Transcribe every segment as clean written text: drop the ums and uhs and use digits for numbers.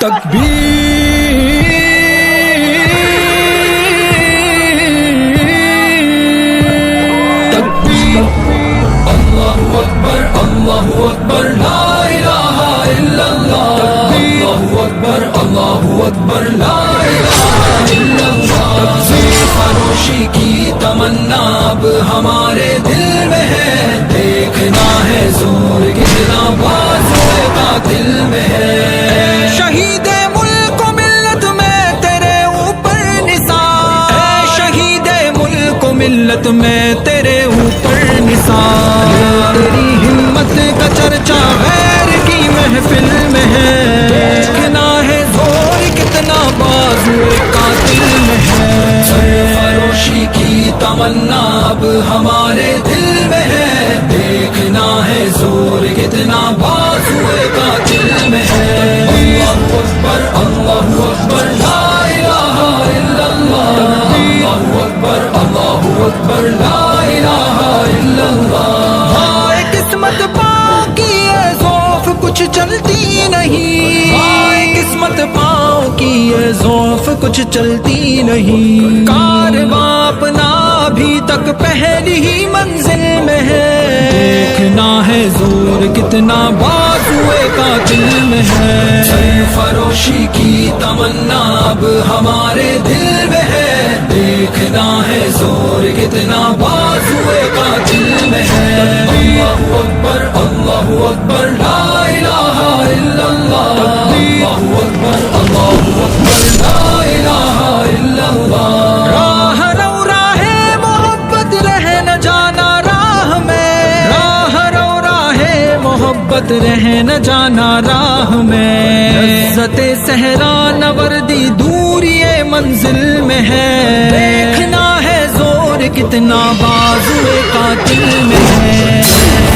Allahu Akbar, la ilaha illallah. Allahu Akbar, Allahu Akbar, la ilaha illallah. तकबीर फरोशी की तमन्ना अब हमारे दिल में है, देखना है जोर कितना बाज़-ए कातिल में है। शहीदे मुल्क मिल्लत में तेरे ऊपर निसार, शहीदे मुल्क मिल्लत में तेरे ऊपर निसार। तेरी हिम्मत का चर्चा गैर की महफिल में है, देखना है जोर कितना बाज़-ए कातिल में है। फरोशी की तमन्ना अब हमारे दिल में है, देखना है जोर कितना बाज़-ए कातिल में है। अल्लाहु अकबर, अल्लाहु अकबर, ला इलाहा इल्लल्लाह। अल्लाहु अकबर, अल्लाहु अकबर, ला इलाहा इल्लल्लाह। हाय किस्मत पाओ की ये ज़ौफ़ कुछ चलती नहीं, हाय किस्मत पाओ की ये ज़ौफ़ कुछ चलती नहीं। कारवां अपना अभी तक पहली ही मंजिल में है, देखना है जोर कितना बाज़-ए कातिल में है। फरोशी की तमन्ना अब हमारे दिल में है, देखना है जोर कितना बाज़-ए कातिल में है। अल्लाहु अकबर, अल्लाहु अकबर, ला इलाहा इल्लल्लाह। अल्लाहु अकबर, अल्लाहु अकबर, ला इलाहा इल्लल्लाह। राह रो राहे मोहब्बत रह न जाना राह में, राह रो राहे मोहब्बत रह न जाना राह में। लज़्ज़ते सहरा नवर्दी दूरी मंजिल में है, देखना है जोर कितना बाज़-ए कातिल में है।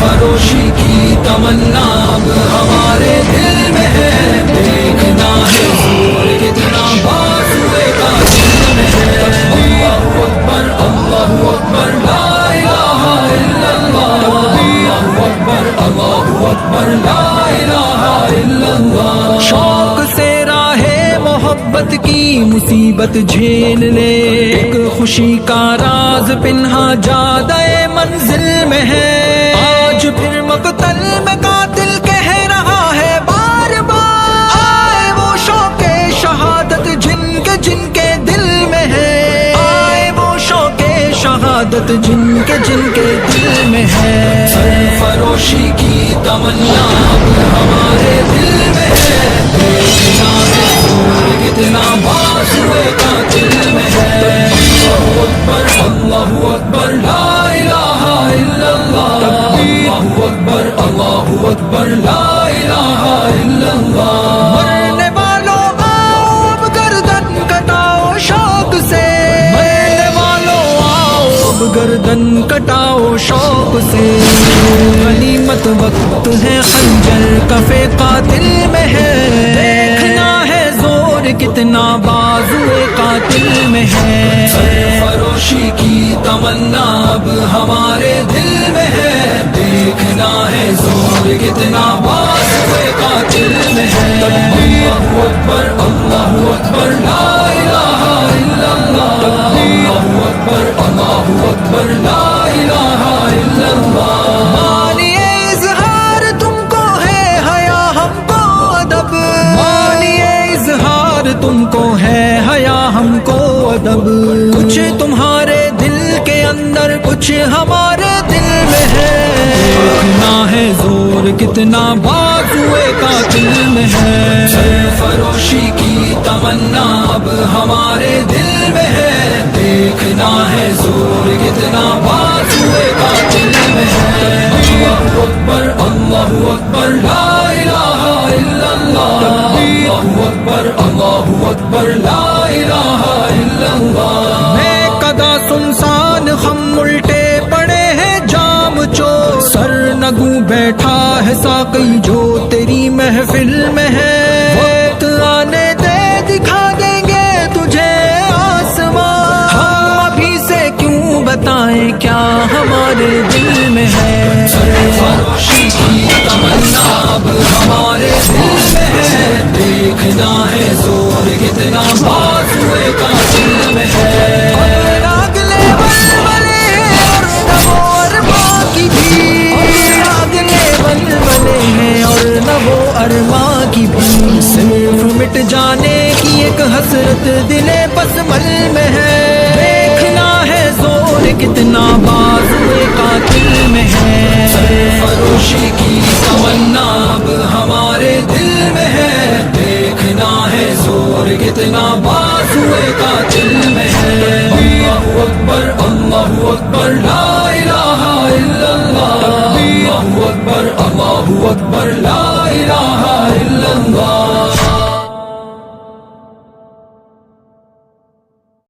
फरोशी की तमन्ना अब हमारे दिल में है, देखना है जोर कितना बाज़-ए कातिल में है। अल्लाहु अकबर, अल्लाहु अकबर, ला इलाहा इल्लल्लाह। अल्लाहु अकबर, अल्लाहु अकबर, ला इलाहा इल्लल्लाह। शौक से राहे मोहब्बत की मुसीबत झेल ले, एक खुशी का राज पिन्हा जादे मंजिल में है। आज फिर मक़तल में कातिल कह रहा है बार बार, आए वो शौक़े शहादत जिनके जिनके दिल में है, आए वो शौक़े शहादत जिनके जिनके दिल में है। फरोशी की तमन्ना अब हमारे दिल में है, देखना है जोर कितना बाज़-ए कातिल में है। अल्लाहु अकबर, अल्लाहु अकबर, ला इलाहा इल्लल्लाह। अल्लाहु अकबर, अल्लाहु अकबर, ला इलाहा इल्लल्लाह। मरने वालों आओ अब गर्दन कटाओ शौक से, मरने वालों आओ अब गर्दन कटाओ शौक से। गनीमत वक्त है खंजर कफ़े कातिल में है, देखना है जोर कितना बाज़-ए कातिल में है। फरोशी की तमन्ना अब हमारे दिल में है, देखना है जोर कितना बाज़-ए कातिल में है। अल्लाहु अकबर, अल्लाहु अकबर, ला इलाहा इल्लल्लाह। अल्लाहु अकबर, अल्लाहु अकबर, ला इलाहा इल्लल्लाह। मानिए इज़हार तुमको है हया हमको अदब, मानिए इज़हार तुमको है हया हमको अदब। कुछ तुम्हारे दिल के अंदर कुछ हमारे दिल में है, देखना है जोर कितना बाज़-ए कातिल में है। फरोशी की तमन्ना अब हमारे दिल में है, देखना है जोर कितना बाज़-ए कातिल में है। अल्लाहु अकबर, अल्लाहु अकबर, ला इलाहा इल्लल्लाह। अल्लाहु अकबर, अल्लाहु अकबर, ला इलाहा इल्लल्लाह। मैं कदा सुनसान हम उल्टे पड़े हैं जाम चो, सर नगू बैठा है साक़ी जो तेरी महफिल में है। वक्त आने दे दिखा देंगे तुझे आसमां, हम अभी से क्यों बताएं क्या हमारे दिल में है। फरोशी की तमन्ना अब हमारे दिल में है, देखना है जोर कितना बाजुए कातिल में है। अगले बलबले और नवो अरमा की भी, अगले बलबले हैं और नवो अरमा की भी। सिर्फ मिट जाने की एक हसरत दिले बसमल में है, देखना है जोर कितना बाजुए कातिल में है। फरोशी की तमन्ना अब हमारे दिल में है, देखना है जोर कितना बाजुए कातिल में है। अल्लाहू अकबर ला